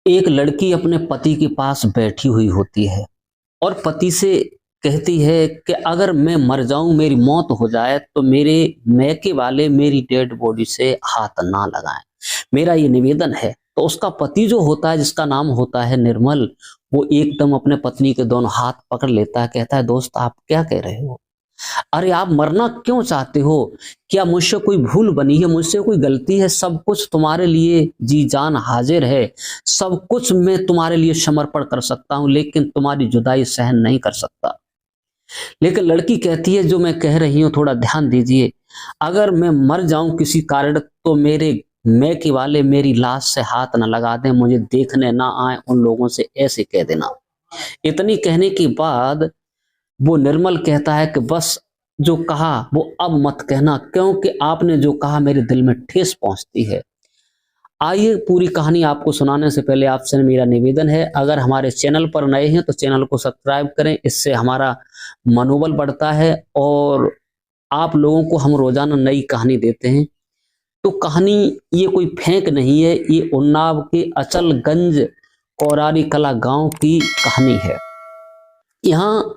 एक लड़की अपने पति के पास बैठी हुई होती है और पति से कहती है कि अगर मैं मर जाऊं, मेरी मौत हो जाए तो मेरे मैके वाले मेरी डेड बॉडी से हाथ ना लगाएं, मेरा ये निवेदन है। तो उसका पति जो होता है, जिसका नाम होता है निर्मल, वो एकदम अपने पत्नी के दोनों हाथ पकड़ लेता है, कहता है दोस्त आप क्या कह रहे हो? अरे आप मरना क्यों चाहते हो? क्या मुझसे कोई भूल बनी है? मुझसे कोई गलती है? सब कुछ तुम्हारे लिए जी जान हाजिर है, सब कुछ मैं तुम्हारे लिए समर्पण कर सकता हूं, लेकिन तुम्हारी जुदाई सहन नहीं कर सकता। लेकिन लड़की कहती है जो मैं कह रही हूं थोड़ा ध्यान दीजिए, अगर मैं मर जाऊं किसी कारण तो मेरे मैके वाले मेरी लाश से हाथ न लगा दें, मुझे देखने ना आए, उन लोगों से ऐसे कह देना। इतनी कहने के बाद वो निर्मल कहता है कि बस जो कहा वो अब मत कहना, क्योंकि आपने जो कहा मेरे दिल में ठेस पहुंचती है। आइए पूरी कहानी आपको सुनाने से पहले आपसे मेरा निवेदन है, अगर हमारे चैनल पर नए हैं तो चैनल को सब्सक्राइब करें, इससे हमारा मनोबल बढ़ता है और आप लोगों को हम रोजाना नई कहानी देते हैं। तो कहानी ये कोई फेंक नहीं है, ये उन्नाव के अचलगंज कौरारी कला गांव की कहानी है। यहाँ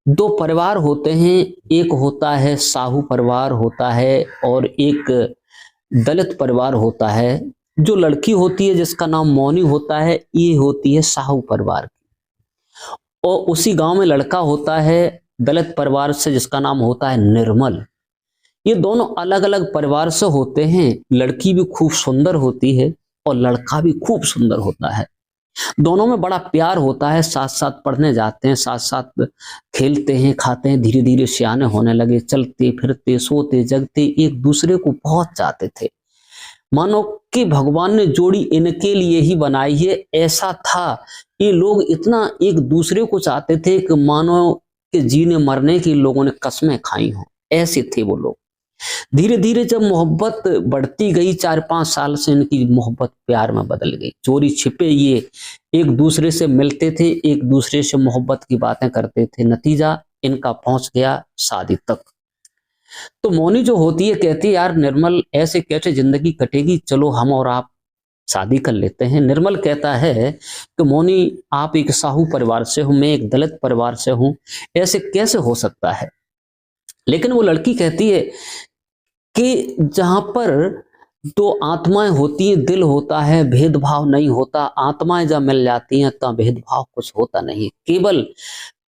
दो परिवार होते हैं, एक होता है साहू परिवार होता है और एक दलित परिवार होता है। जो लड़की होती है जिसका नाम मौनी होता है, ये होती है साहू परिवार की। और उसी गांव में लड़का होता है दलित परिवार से, जिसका नाम होता है निर्मल। ये दोनों अलग अलग परिवार से होते हैं। लड़की भी खूब सुंदर होती है और लड़का भी खूब सुंदर होता है। दोनों में बड़ा प्यार होता है, साथ साथ पढ़ने जाते हैं, साथ साथ खेलते हैं, खाते हैं, धीरे धीरे सियाने होने लगे, चलते फिरते सोते जगते एक दूसरे को बहुत चाहते थे, मानो कि भगवान ने जोड़ी इनके लिए ही बनाई है, ऐसा था। ये लोग इतना एक दूसरे को चाहते थे कि मानो कि जीने मरने की लोगों ने कसमें खाई हों, ऐसे थे वो लोग। धीरे धीरे जब मोहब्बत बढ़ती गई, 4-5 साल से इनकी मोहब्बत प्यार में बदल गई। चोरी छिपे ये एक दूसरे से मिलते थे, एक दूसरे से मोहब्बत की बातें करते थे, नतीजा इनका पहुंच गया शादी तक। तो मौनी जो होती है कहती है यार निर्मल ऐसे कैसे जिंदगी कटेगी, चलो हम और आप शादी कर लेते हैं। निर्मल कहता है कि मौनी आप एक साहू परिवार से हो, मैं एक दलित परिवार से हूं, ऐसे कैसे हो सकता है? लेकिन वो लड़की कहती है कि जहां पर दो आत्माएं होती हैं, दिल होता है, भेदभाव नहीं होता। आत्माएं जब मिल जाती हैं तब भेदभाव कुछ होता नहीं, केवल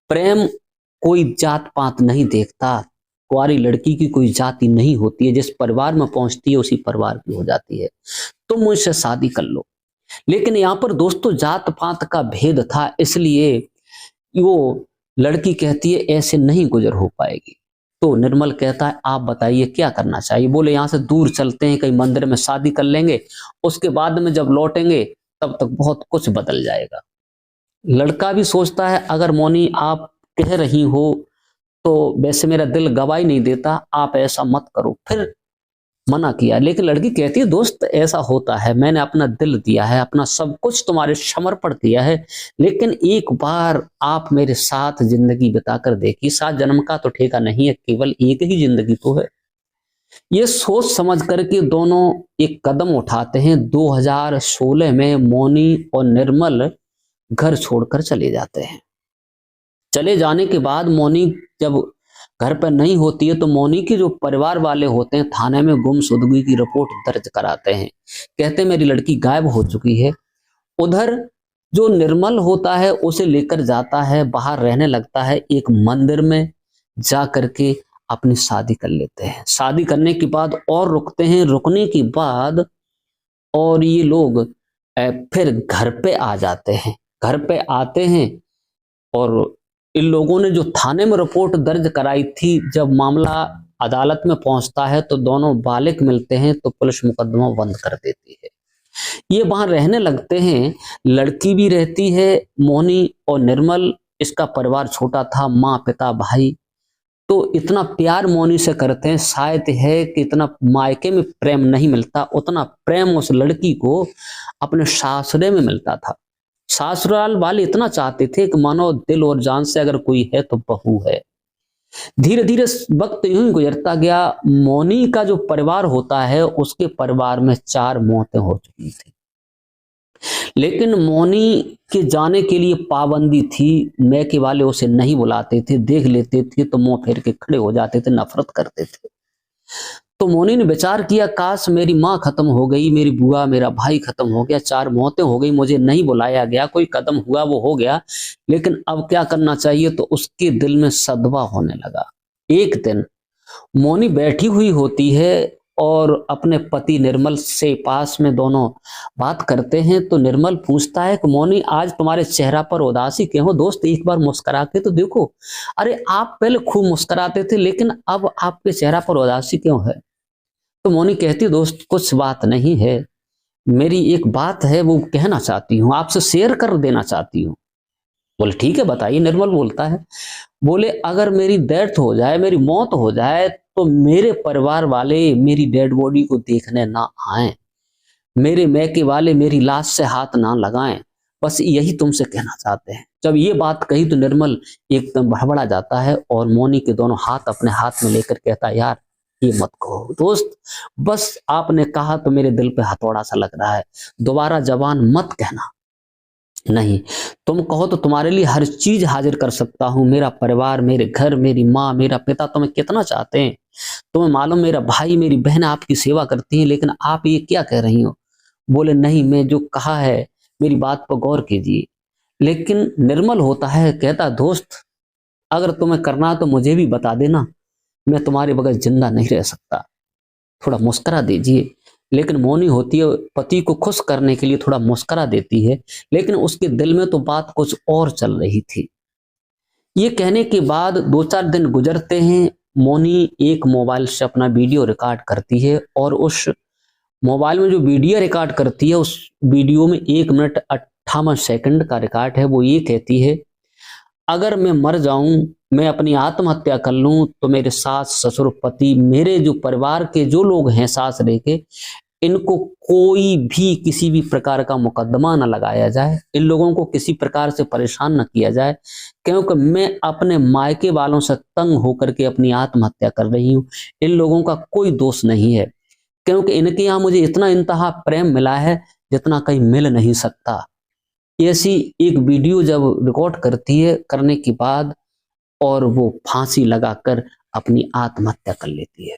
प्रेम। कोई जात पात नहीं देखता। कुंवारी लड़की की कोई जाति नहीं होती है, जिस परिवार में पहुंचती है उसी परिवार की हो जाती है। तुम मुझसे शादी कर लो। लेकिन यहाँ पर दोस्तों जात पात का भेद था, इसलिए वो लड़की कहती है ऐसे नहीं गुजर हो पाएगी। तो निर्मल कहता है आप बताइए क्या करना चाहिए? बोले यहाँ से दूर चलते हैं, कहीं मंदिर में शादी कर लेंगे, उसके बाद में जब लौटेंगे तब तक बहुत कुछ बदल जाएगा। लड़का भी सोचता है अगर मौनी आप कह रही हो तो वैसे मेरा दिल गवाही नहीं देता, आप ऐसा मत करो। फिर मना किया, लेकिन लड़की कहती है दोस्त ऐसा होता है, मैंने अपना दिल दिया है, अपना सब कुछ तुम्हारे समर्पण किया है, लेकिन एक बार आप मेरे साथ जिंदगी बिताकर देखिए। 7 जन्म का तो ठेका नहीं है, केवल एक ही जिंदगी तो है। ये सोच समझ करके दोनों एक कदम उठाते हैं। 2016 में मौनी और निर्मल घर छोड़कर चले जाते हैं। चले जाने के बाद मौनी जब घर पर नहीं होती है तो मौनी के जो परिवार वाले होते हैं थाने में गुमशुदगी की रिपोर्ट दर्ज कराते हैं, कहते हैं मेरी लड़की गायब हो चुकी है। उधर जो निर्मल होता है उसे लेकर जाता है, बाहर रहने लगता है, एक मंदिर में जा करके अपनी शादी कर लेते हैं। शादी करने के बाद और रुकते हैं, रुकने के बाद और ये लोग फिर घर पे आ जाते हैं। घर पे आते हैं और इन लोगों ने जो थाने में रिपोर्ट दर्ज कराई थी, जब मामला अदालत में पहुंचता है तो दोनों बालिग मिलते हैं तो पुलिस मुकदमा बंद कर देती है। ये वहां रहने लगते हैं। लड़की भी रहती है, मोहनी और निर्मल। इसका परिवार छोटा था, माँ पिता भाई। तो इतना प्यार मोहनी से करते हैं, शायद है कि इतना मायके में प्रेम नहीं मिलता, उतना प्रेम उस लड़की को अपने सासरे में मिलता था। ससुराल वाले इतना चाहते थे कि मानो दिल और जान से अगर कोई है तो बहू है। धीरे धीरे वक्त यूं ही गुजरता गया। मौनी का जो परिवार होता है उसके परिवार में 4 मौतें हो चुकी थी। लेकिन मौनी के जाने के लिए पाबंदी थी। मैके वाले उसे नहीं बुलाते थे, देख लेते थे तो मुंह फेर के खड़े हो जाते थे, नफरत करते थे। तो मौनी ने विचार किया, काश मेरी माँ खत्म हो गई, मेरी बुआ, मेरा भाई खत्म हो गया, 4 मौतें हो गई, मुझे नहीं बुलाया गया, कोई कदम हुआ वो हो गया, लेकिन अब क्या करना चाहिए। तो उसके दिल में सदमा होने लगा। एक दिन मौनी बैठी हुई होती है और अपने पति निर्मल से पास में दोनों बात करते हैं। तो निर्मल पूछता है कि मौनी, आज तुम्हारे चेहरा पर उदासी क्यों हो दोस्त, एक बार मुस्कुरा के तो देखो। अरे आप पहले खूब मुस्कुराते थे, लेकिन अब आपके चेहरा पर उदासी क्यों है। तो मौनी कहती, दोस्त कुछ बात नहीं है, मेरी एक बात है वो कहना चाहती हूँ, आपसे शेयर कर देना चाहती हूँ। बोले ठीक है बताइए। निर्मल बोलता है, बोले अगर मेरी डेथ हो जाए, मेरी मौत हो जाए, तो मेरे परिवार वाले मेरी डेड बॉडी को देखने ना आए, मेरे मैके वाले मेरी लाश से हाथ ना लगाएं, बस यही तुमसे कहना चाहते हैं। जब ये बात कही तो निर्मल एकदम भड़बड़ा जाता है और मौनी के दोनों हाथ अपने हाथ में लेकर कहता है, यार ये मत कहो दोस्त, बस आपने कहा तो मेरे दिल पे हथौड़ा सा लग रहा है, दोबारा जबान मत कहना। नहीं, तुम कहो तो तुम्हारे लिए हर चीज हाजिर कर सकता हूं, मेरा परिवार, मेरे घर, मेरी माँ, मेरा पिता तुम्हें कितना चाहते हैं, तुम्हें मालूम मेरा भाई, मेरी बहन आपकी सेवा करती हैं, लेकिन आप ये क्या कह रही हो। बोले नहीं, मैं जो कहा है मेरी बात पर गौर कीजिए। लेकिन निर्मल होता है, कहता दोस्त अगर तुम्हें करना है तो मुझे भी बता देना, मैं तुम्हारे बगैर जिंदा नहीं रह सकता, थोड़ा मुस्कुरा दीजिए। लेकिन मौनी होती है, पति को खुश करने के लिए थोड़ा मुस्कुरा देती है, लेकिन उसके दिल में तो बात कुछ और चल रही थी। ये कहने के बाद 2-4 दिन गुजरते हैं। मौनी एक मोबाइल से अपना वीडियो रिकॉर्ड करती है और उस मोबाइल में जो वीडियो रिकॉर्ड करती है, उस वीडियो में 1 मिनट 58 सेकंड का रिकॉर्ड है। वो ये कहती है, अगर मैं मर जाऊं, मैं अपनी आत्महत्या कर लूं, तो मेरे सास ससुर पति, मेरे जो परिवार के जो लोग हैं सास रह के, इनको कोई भी किसी भी प्रकार का मुकदमा न लगाया जाए, इन लोगों को किसी प्रकार से परेशान न किया जाए, क्योंकि मैं अपने मायके वालों से तंग होकर के अपनी आत्महत्या कर रही हूं। इन लोगों का कोई दोष नहीं है, क्योंकि इनके यहाँ मुझे इतना इंतहा प्रेम मिला है जितना कहीं मिल नहीं सकता। ऐसी एक वीडियो जब रिकॉर्ड करती है, करने के बाद और वो फांसी लगाकर अपनी आत्महत्या कर लेती है।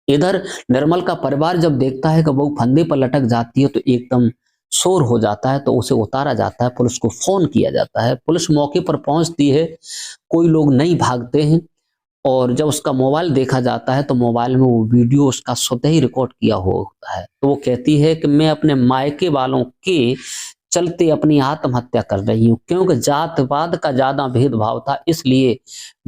इधर निर्मल का परिवार जब देखता है कि वो फंदे पर लटक जाती है तो एकदम शोर हो जाता है, तो उसे उतारा जाता है, पुलिस को फोन किया जाता है। पुलिस मौके पर पहुंचती है, कोई लोग नहीं भागते हैं, और जब उसका मोबाइल देखा जाता है तो मोबाइल में वो वीडियो उसका स्वतः ही रिकॉर्ड किया हुआ होता है। तो वो कहती है कि मैं अपने मायके वालों के चलते अपनी आत्महत्या कर रही हूँ, क्योंकि जातवाद का ज्यादा भेदभाव था, इसलिए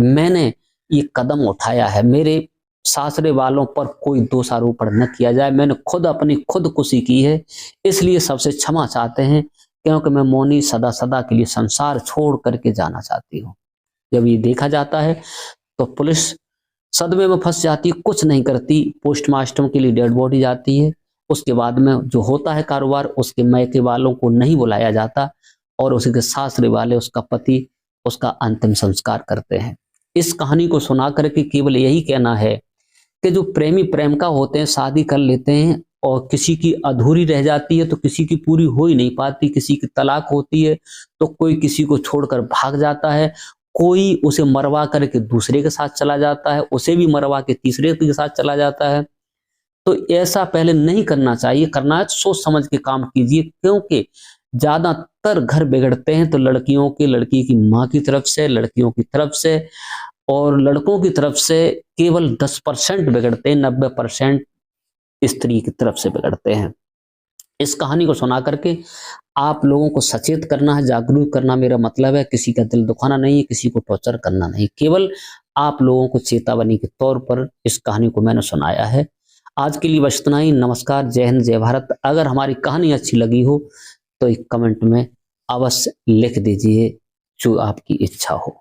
मैंने ये कदम उठाया है। मेरे सासरे वालों पर कोई दोषारोपण न किया जाए, मैंने खुद अपनी खुदकुशी की है, इसलिए सबसे क्षमा चाहते हैं, क्योंकि मैं मौनी सदा सदा के लिए संसार छोड़ करके जाना चाहती हूँ। जब ये देखा जाता है तो पुलिस सदमे में फंस जाती है, कुछ नहीं करती, पोस्टमार्टम के लिए डेड बॉडी जाती है। उसके बाद में जो होता है कारोबार, उसके मैके वालों को नहीं बुलाया जाता और उसके सासरे वाले, उसका पति, उसका अंतिम संस्कार करते हैं। इस कहानी को सुना करके केवल यही कहना है कि जो प्रेमी प्रेम का होते हैं, शादी कर लेते हैं और किसी की अधूरी रह जाती है तो किसी की पूरी हो ही नहीं पाती, किसी की तलाक होती है तो कोई किसी को छोड़कर भाग जाता है, कोई उसे मरवा करके दूसरे के साथ चला जाता है, उसे भी मरवा के तीसरे के साथ चला जाता है। तो ऐसा पहले नहीं करना चाहिए, करना है तो सोच समझ के काम कीजिए, क्योंकि ज्यादातर घर बिगड़ते हैं तो लड़कियों के, लड़की की माँ की तरफ से, लड़कियों की तरफ से, और लड़कों की तरफ से केवल 10% बिगड़ते हैं, 90% स्त्री की तरफ से बिगड़ते हैं। इस कहानी को सुना करके आप लोगों को सचेत करना है, जागरूक करना मेरा मतलब है, किसी का दिल दुखाना नहीं है, किसी को टॉर्चर करना नहीं, केवल आप लोगों को चेतावनी के तौर पर इस कहानी को मैंने सुनाया है। आज के लिए बस इतना ही। नमस्कार, जय हिंद, जय भारत। अगर हमारी कहानी अच्छी लगी हो तो एक कमेंट में अवश्य लिख दीजिए, जो आपकी इच्छा हो।